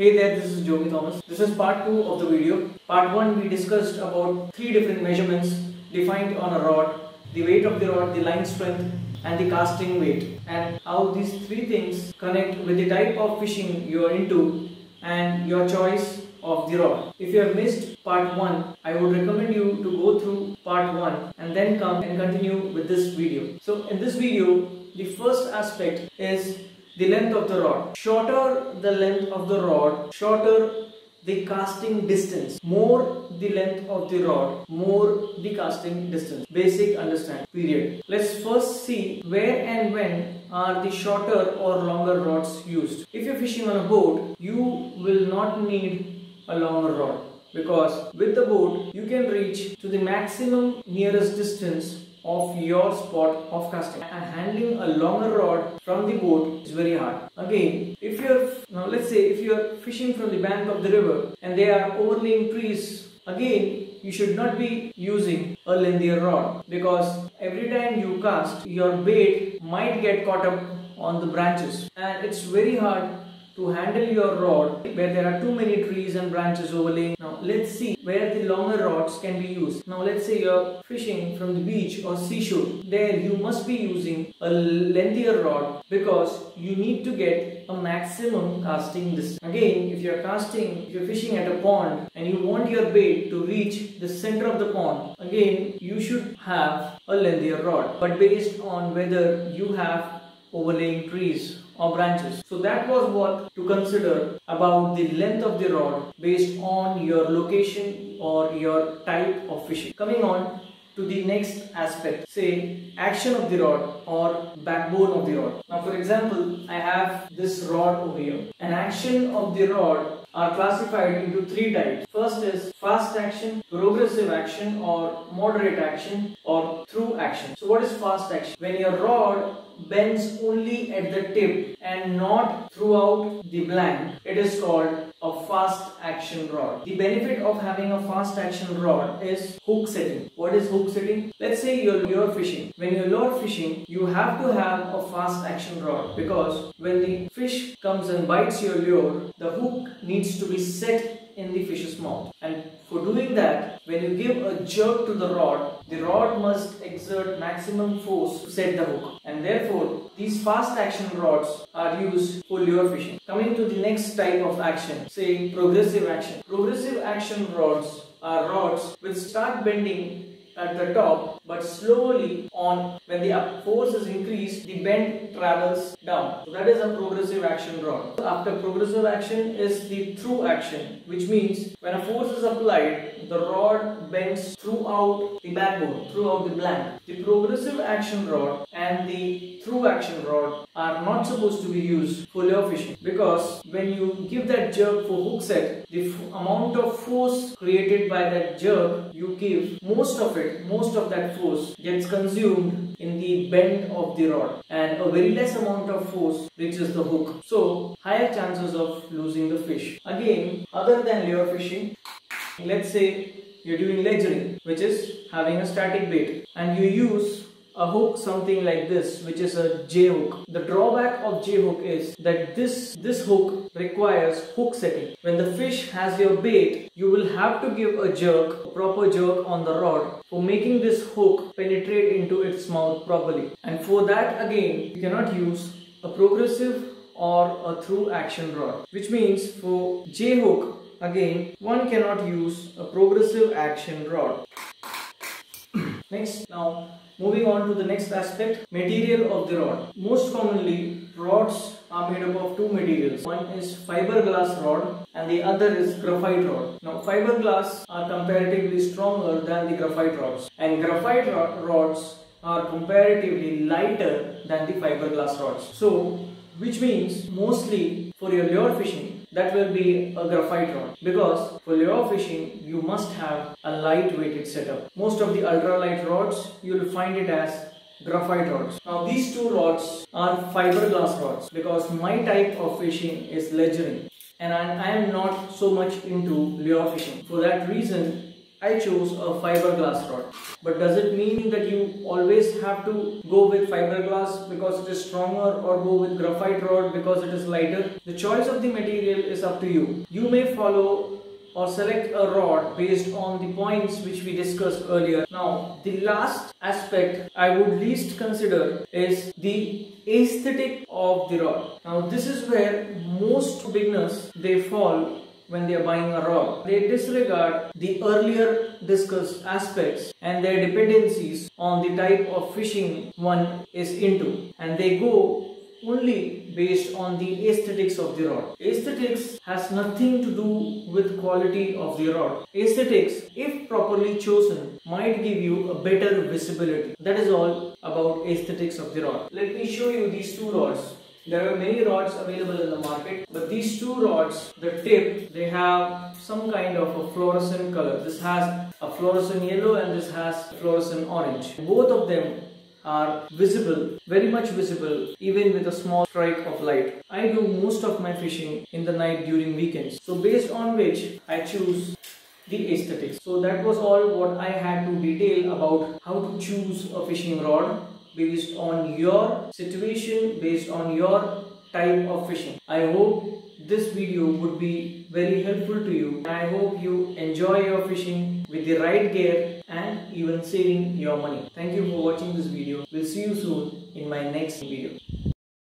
Hey there, this is Jogi Thomas. This is part 2 of the video. Part 1 we discussed about 3 different measurements defined on a rod, the weight of the rod, the line strength and the casting weight, and how these 3 things connect with the type of fishing you are into and your choice of the rod. If you have missed part 1, I would recommend you to go through part 1 and then come and continue with this video. So in this video, the first aspect is the length of the rod. Shorter the length of the rod, shorter the casting distance. More the length of the rod, more the casting distance. Basic understand, period. Let's first see where and when are the shorter or longer rods used. If you're fishing on a boat, you will not need a longer rod, because with the boat you can reach to the maximum nearest distance of your spot of casting, and handling a longer rod from the boat is very hard. Again, let's say if you are fishing from the bank of the river and there are overlaying trees, again you should not be using a lengthier rod, because every time you cast, your bait might get caught up on the branches and it's very hard to handle your rod where there are too many trees and branches overlaying. Now let's see where the longer rods can be used. Now let's say you're fishing from the beach or seashore. There you must be using a lengthier rod, because you need to get a maximum casting distance. Again, if you're fishing at a pond and you want your bait to reach the center of the pond, again you should have a lengthier rod, but based on whether you have overlaying trees or branches. So that was what to consider about the length of the rod based on your location or your type of fishing. Coming on to the next aspect, say action of the rod or backbone of the rod. Now for example, I have this rod over here. An action of the rod are classified into 3 types. First is fast action, progressive action or moderate action, or through action. So what is fast action? When your rod bends only at the tip and not throughout the blank, it is called a fast action rod. The benefit of having a fast action rod is hook setting. What is hook setting? Let's say you're lure fishing. When you're lure fishing, you have to have a fast action rod, because when the fish comes and bites your lure, the hook needs to be set in the fish's mouth, and for doing that, when you give a jerk to the rod must exert maximum force to set the hook, and therefore these fast action rods are used for lure fishing. Coming to the next type of action, say progressive action. Progressive action rods are rods which start bending at the top, but slowly on when the force is increased, the bend travels down. So that is a progressive action rod. After progressive action is the through action, which means when a force is applied, the rod bends throughout the backbone, throughout the blank. The progressive action rod and the through action rod are not supposed to be used for lure fishing, because when you give that jerk for hook set, the amount of force created by that jerk you give, most of that force gets consumed in the bend of the rod, and a very less amount of force reaches the hook. So higher chances of losing the fish. Again, other than lure fishing, let's say you're doing ledgering, which is having a static bait, and you use a hook something like this, which is a J hook. The drawback of J hook is that this hook requires hook setting. When the fish has your bait, you will have to give a jerk, a proper jerk on the rod for making this hook penetrate into its mouth properly. And for that again, you cannot use a progressive or a through action rod, which means for J hook, again, one cannot use a progressive action rod. Next, now moving on to the next aspect, material of the rod. Most commonly, rods are made up of 2 materials. One is fiberglass rod and the other is graphite rod. Now fiberglass are comparatively stronger than the graphite rods, and graphite rods are comparatively lighter than the fiberglass rods. So which means mostly for your lure fishing, that will be a graphite rod, because for lure fishing you must have a light weighted setup. Most of the ultralight rods you will find it as graphite rods. Now these 2 rods are fiberglass rods, because my type of fishing is ledgering and I am not so much into lure fishing. For that reason, I chose a fiberglass rod. But does it mean that you always have to go with fiberglass because it is stronger, or go with graphite rod because it is lighter? The choice of the material is up to you. You may follow or select a rod based on the points which we discussed earlier. Now, the last aspect I would least consider is the aesthetic of the rod. Now, this is where most beginners they fall when they are buying a rod. They disregard the earlier discussed aspects and their dependencies on the type of fishing one is into, and they go only based on the aesthetics of the rod. Aesthetics has nothing to do with quality of the rod. Aesthetics, if properly chosen, might give you a better visibility. That is all about aesthetics of the rod. Let me show you these two rods. There are many rods available in the market, but these two rods, the tip, they have some kind of a fluorescent color. This has a fluorescent yellow and this has fluorescent orange. Both of them are visible, very much visible, even with a small strike of light. I do most of my fishing in the night during weekends. So based on which I choose the aesthetics. So that was all what I had to detail about how to choose a fishing rod based on your situation, based on your type of fishing. I hope this video would be very helpful to you. I hope you enjoy your fishing with the right gear and even saving your money. Thank you for watching this video. We'll see you soon in my next video.